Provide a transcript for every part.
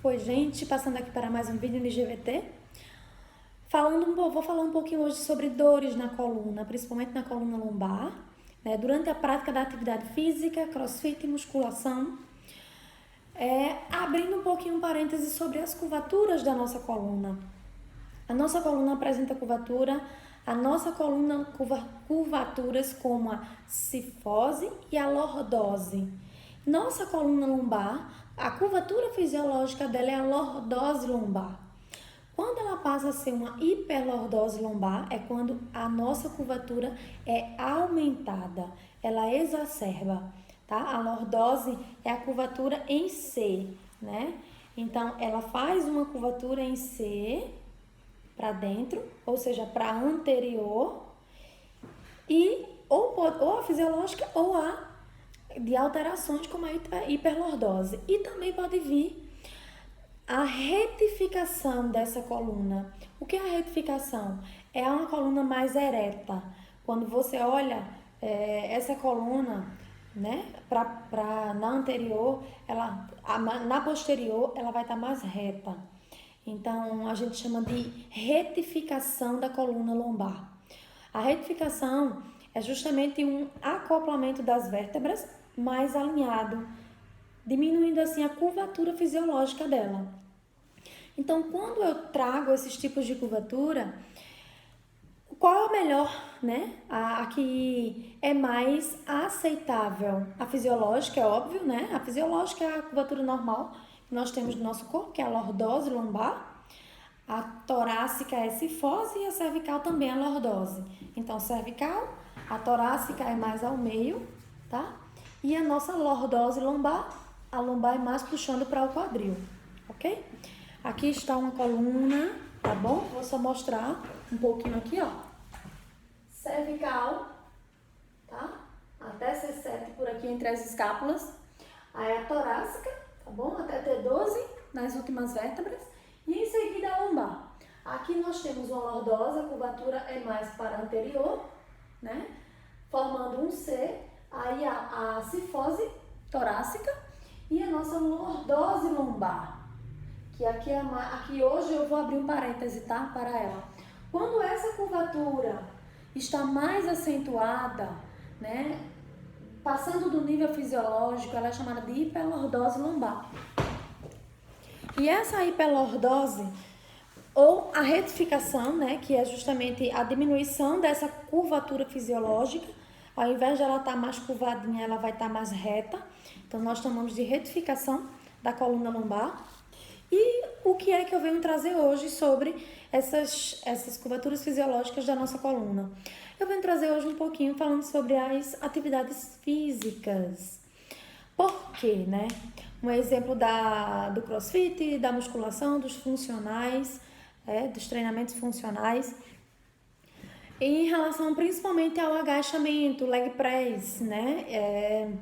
Oi, gente, passando aqui para mais um vídeo no IGVT. Vou falar um pouquinho hoje sobre dores na coluna, principalmente na coluna lombar, né? Durante a prática da atividade física, crossfit e musculação. Abrindo um pouquinho um parêntese sobre as curvaturas da nossa coluna. A nossa coluna apresenta curvatura, a nossa coluna curvaturas como a cifose e a lordose. Nossa coluna lombar, a curvatura fisiológica dela é a lordose lombar. Quando ela passa a ser uma hiperlordose lombar, é quando a nossa curvatura é aumentada, ela exacerba, tá? A lordose é a curvatura em C, né? Então, ela faz uma curvatura em C para dentro, ou seja, para anterior, e ou a fisiológica ou a de alterações como a hiperlordose. E também pode vir a retificação dessa coluna. O que é a retificação? É uma coluna mais ereta. Quando você olha essa coluna, né, na anterior, na posterior, ela vai estar mais reta. Então, a gente chama de retificação da coluna lombar. A retificação é justamente um acoplamento das vértebras mais alinhado, diminuindo assim a curvatura fisiológica dela. Então, quando eu trago esses tipos de curvatura, qual é a melhor, né? A que é mais aceitável? A fisiológica, é óbvio, né? A fisiológica é a curvatura normal que nós temos no nosso corpo, que é a lordose lombar. A torácica é a cifose e a cervical também é a lordose. Então, cervical, a torácica é mais ao meio, tá? E a nossa lordose lombar, a lombar é mais puxando para o quadril, ok? Aqui está uma coluna, tá bom? Vou só mostrar um pouquinho aqui, ó. Cervical, tá? Até C7 por aqui entre as escápulas. Aí a torácica, tá bom? Até T12 nas últimas vértebras. E em seguida a lombar. Aqui nós temos uma lordose, a curvatura é mais para anterior, né? Formando um C. Aí a cifose torácica e a nossa lordose lombar. Que aqui hoje eu vou abrir um parêntese, tá? Para ela. Quando essa curvatura está mais acentuada, né? Passando do nível fisiológico, ela é chamada de hiperlordose lombar. E essa hiperlordose, ou a retificação, né? Que é justamente a diminuição dessa curvatura fisiológica, ao invés de ela estar mais curvadinha, ela vai estar mais reta. Então, nós chamamos de retificação da coluna lombar. E o que é que eu venho trazer hoje sobre essas curvaturas fisiológicas da nossa coluna? Eu venho trazer hoje um pouquinho falando sobre as atividades físicas. Por quê, né? Um exemplo do crossfit, da musculação, dos funcionais, dos treinamentos funcionais. Em relação principalmente ao agachamento, leg press, né?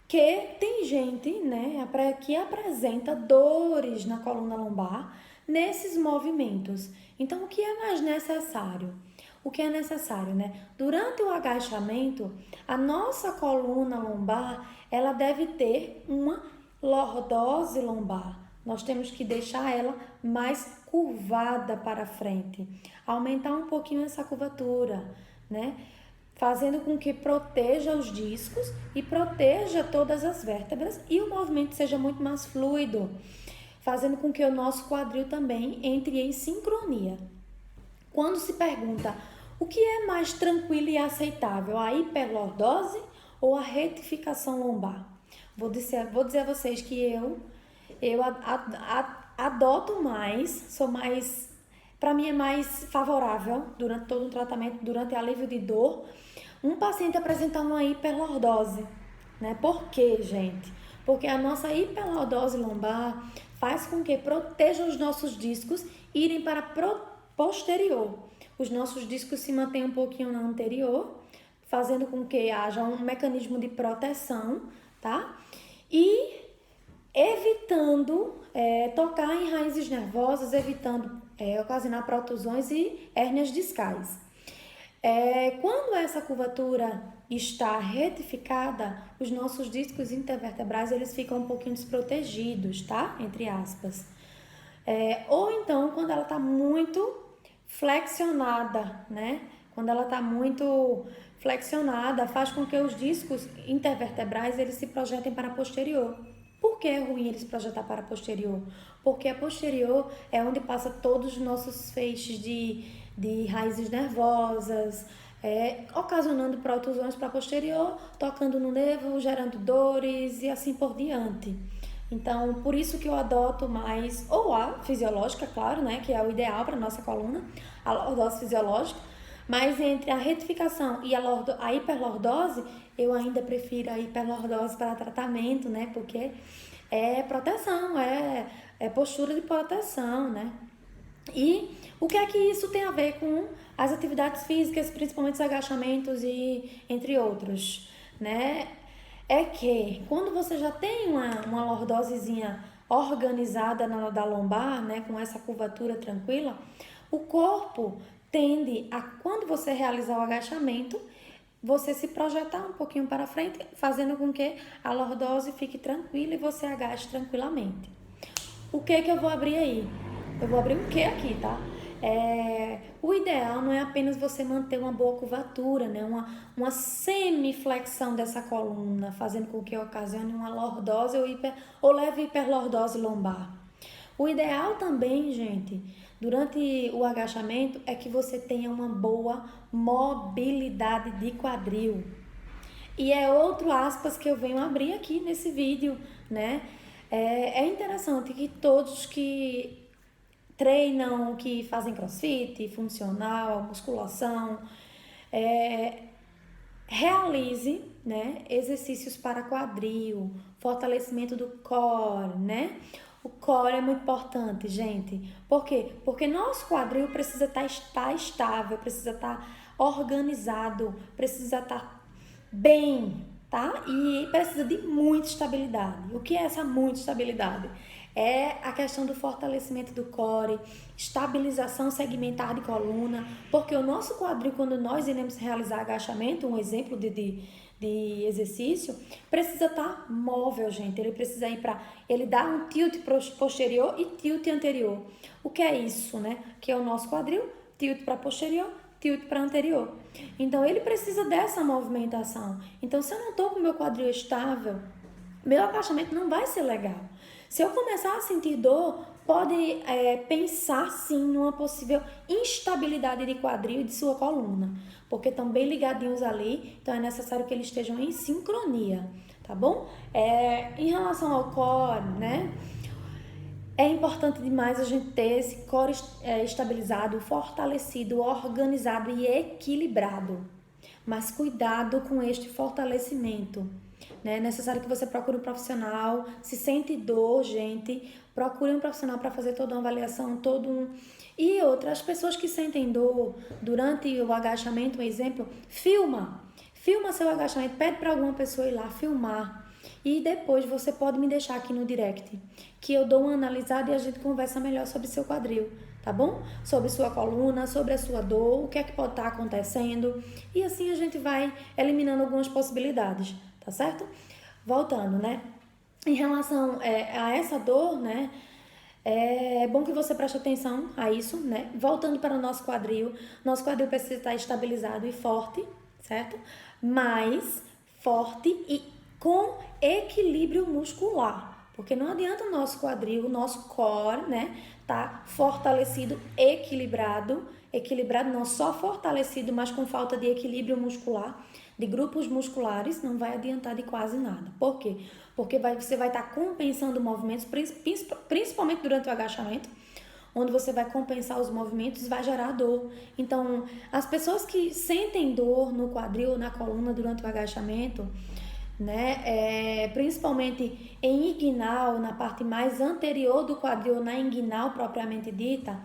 Que tem gente, né, que apresenta dores na coluna lombar nesses movimentos. Então, o que é mais necessário? O que é necessário, né? Durante o agachamento, a nossa coluna lombar, ela deve ter uma lordose lombar. Nós temos que deixar ela mais curvada para frente, aumentar um pouquinho essa curvatura, né? Fazendo com que proteja os discos e proteja todas as vértebras e o movimento seja muito mais fluido, fazendo com que o nosso quadril também entre em sincronia. Quando se pergunta o que é mais tranquilo e aceitável, a hiperlordose ou a retificação lombar? Vou dizer a vocês que eu adoto mais, para mim é mais favorável durante todo o tratamento, durante alívio de dor, um paciente apresentar uma hiperlordose, né? Por quê, gente? Porque a nossa hiperlordose lombar faz com que proteja os nossos discos irem para posterior. Os nossos discos se mantêm um pouquinho na anterior, fazendo com que haja um mecanismo de proteção, tá? E evitando tocar em raízes nervosas, evitando ocasionar protusões e hérnias discais. Quando essa curvatura está retificada, os nossos discos intervertebrais eles ficam um pouquinho desprotegidos, tá? Entre aspas. Ou então, quando ela está muito flexionada, né? Quando ela está muito flexionada, faz com que os discos intervertebrais eles se projetem para posterior. Por que é ruim eles projetar para posterior? Porque a posterior é onde passa todos os nossos feixes de raízes nervosas, ocasionando protusões para posterior, tocando no nervo, gerando dores e assim por diante. Então, por isso que eu adoto mais, ou a fisiológica, claro, né, que é o ideal para nossa coluna, a lordose fisiológica, mas entre a retificação e a hiperlordose, eu ainda prefiro a hiperlordose para tratamento, né, porque é proteção, é postura de proteção, né. E o que é que isso tem a ver com as atividades físicas, principalmente os agachamentos e entre outros, né? É que quando você já tem uma lordosezinha organizada da lombar, né, com essa curvatura tranquila, o corpo tende a, quando você realizar o agachamento, você se projetar um pouquinho para frente, fazendo com que a lordose fique tranquila e você agache tranquilamente. O que eu vou abrir aí? Eu vou abrir um que aqui, tá? O ideal não é apenas você manter uma boa curvatura, né? Uma semiflexão dessa coluna, fazendo com que ocasione uma lordose ou leve hiperlordose lombar. O ideal também, gente, durante o agachamento, é que você tenha uma boa mobilidade de quadril. E é outro aspas que eu venho abrir aqui nesse vídeo, né? É interessante que todos que treinam, que fazem crossfit, funcional, musculação, realize, né, exercícios para quadril, fortalecimento do core, né? O core é muito importante, gente. Por quê? Porque nosso quadril precisa estar estável, precisa estar organizado, precisa estar bem, tá? E precisa de muita estabilidade. O que é essa muita estabilidade? É a questão do fortalecimento do core, estabilização segmentar de coluna, porque o nosso quadril, quando nós iremos realizar agachamento, um exemplo de exercício, precisa estar móvel, gente. Ele precisa ir para... Ele dá um tilt posterior e tilt anterior. O que é isso, né? Que é o nosso quadril, tilt para posterior, tilt para anterior. Então, ele precisa dessa movimentação. Então, se eu não estou com o meu quadril estável, meu agachamento não vai ser legal. Se eu começar a sentir dor, pode pensar sim numa possível instabilidade de quadril e de sua coluna, porque estão bem ligadinhos ali, então é necessário que eles estejam em sincronia, tá bom? Em relação ao core, né? É importante demais a gente ter esse core estabilizado, fortalecido, organizado e equilibrado. Mas cuidado com este fortalecimento. É necessário que você procure um profissional. Se sente dor, gente, procure um profissional para fazer toda uma avaliação, E outras pessoas que sentem dor durante o agachamento, um exemplo, filma seu agachamento, pede para alguma pessoa ir lá filmar. E depois você pode me deixar aqui no direct, que eu dou uma analisada e a gente conversa melhor sobre seu quadril, tá bom? Sobre sua coluna, sobre a sua dor, o que é que pode estar acontecendo. E assim a gente vai eliminando algumas possibilidades, tá certo? Voltando, né? Em relação a essa dor, né? É bom que você preste atenção a isso, né? Voltando para o nosso quadril precisa estar estabilizado e forte, certo? Mas forte e com equilíbrio muscular, porque não adianta o nosso quadril, o nosso core, né, tá fortalecido, equilibrado não só fortalecido, mas com falta de equilíbrio muscular, de grupos musculares, não vai adiantar de quase nada. Por quê? Porque você vai estar compensando movimentos, principalmente durante o agachamento, onde você vai compensar os movimentos e vai gerar dor. Então, as pessoas que sentem dor no quadril ou na coluna durante o agachamento, né, principalmente em inguinal, na parte mais anterior do quadril, na inguinal propriamente dita,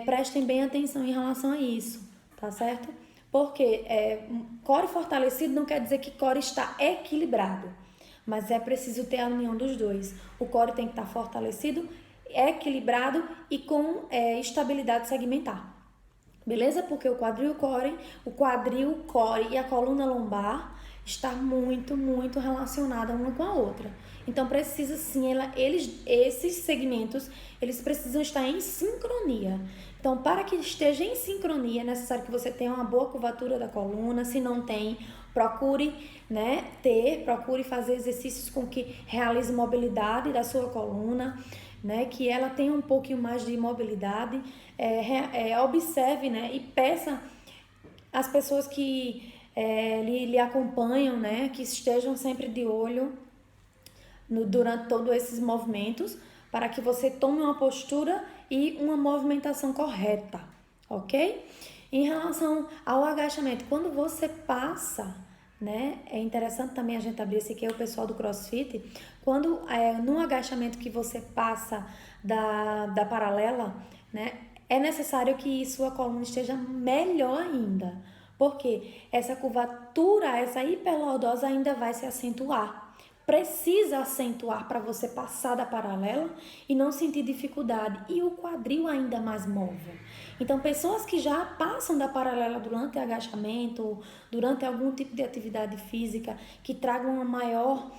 prestem bem atenção em relação a isso, tá certo? Porque core fortalecido não quer dizer que core está equilibrado, mas é preciso ter a união dos dois. O core tem que estar fortalecido, equilibrado e com estabilidade segmentar. beleza? Porque o quadril core e a coluna lombar está muito, muito relacionada uma com a outra. Então precisa sim, esses segmentos, eles precisam estar em sincronia. Então, para que esteja em sincronia, é necessário que você tenha uma boa curvatura da coluna. Se não tem, procure fazer exercícios com que realize mobilidade da sua coluna, né, que ela tenha um pouquinho mais de mobilidade. Observe, né, e peça às pessoas que lhe acompanham, né, que estejam sempre de olho durante todos esses movimentos, para que você tome uma postura e uma movimentação correta, ok? Em relação ao agachamento, quando você passa, né, é interessante também a gente abrir esse aqui, é o pessoal do CrossFit, quando no agachamento que você passa da paralela, né, é necessário que sua coluna esteja melhor ainda, porque essa curvatura, essa hiperlordose ainda vai se acentuar. Precisa acentuar para você passar da paralela e não sentir dificuldade. E o quadril ainda mais móvel. Então, pessoas que já passam da paralela durante agachamento, durante algum tipo de atividade física, que tragam uma maior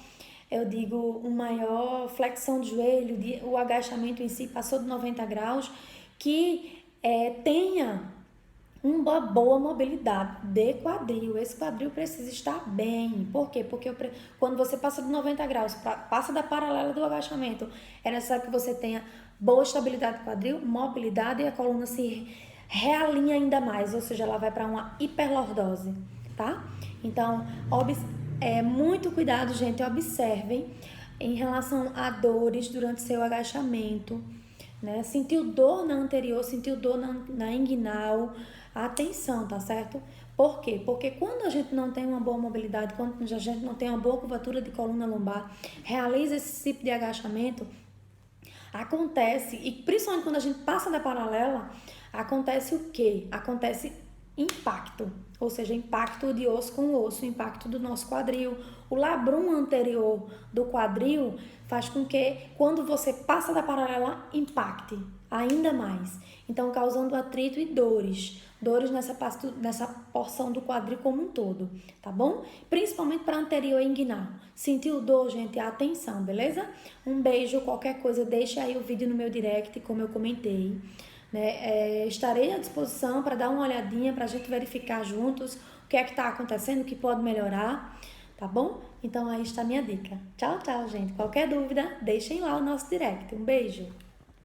flexão de joelho, o agachamento em si passou de 90 graus, que tenha uma boa mobilidade de quadril. Esse quadril precisa estar bem. Por quê? Porque quando você passa de 90 graus, passa da paralela do agachamento, é necessário que você tenha boa estabilidade do quadril, mobilidade, e a coluna se realinha ainda mais, ou seja, ela vai para uma hiperlordose, tá? Então, muito cuidado, gente, observem em relação a dores durante seu agachamento, né? Sentiu dor na anterior, sentiu dor na inguinal, atenção, tá certo? Por quê? Porque quando a gente não tem uma boa mobilidade, quando a gente não tem uma boa curvatura de coluna lombar, realiza esse tipo de agachamento, acontece, e principalmente quando a gente passa da paralela, acontece o quê? Acontece impacto, ou seja, impacto de osso com osso, impacto do nosso quadril. O labrum anterior do quadril faz com que, quando você passa da paralela, impacte ainda mais. Então, causando atrito e dores nessa porção do quadril como um todo, tá bom? Principalmente para anterior inguinal. Sentiu dor, gente? Atenção, beleza? Um beijo, qualquer coisa, deixa aí o vídeo no meu direct, como eu comentei. Né? Estarei à disposição para dar uma olhadinha, para a gente verificar juntos o que é que está acontecendo, o que pode melhorar, tá bom? Então aí está a minha dica. Tchau, tchau, gente. Qualquer dúvida, deixem lá o nosso direct. Um beijo!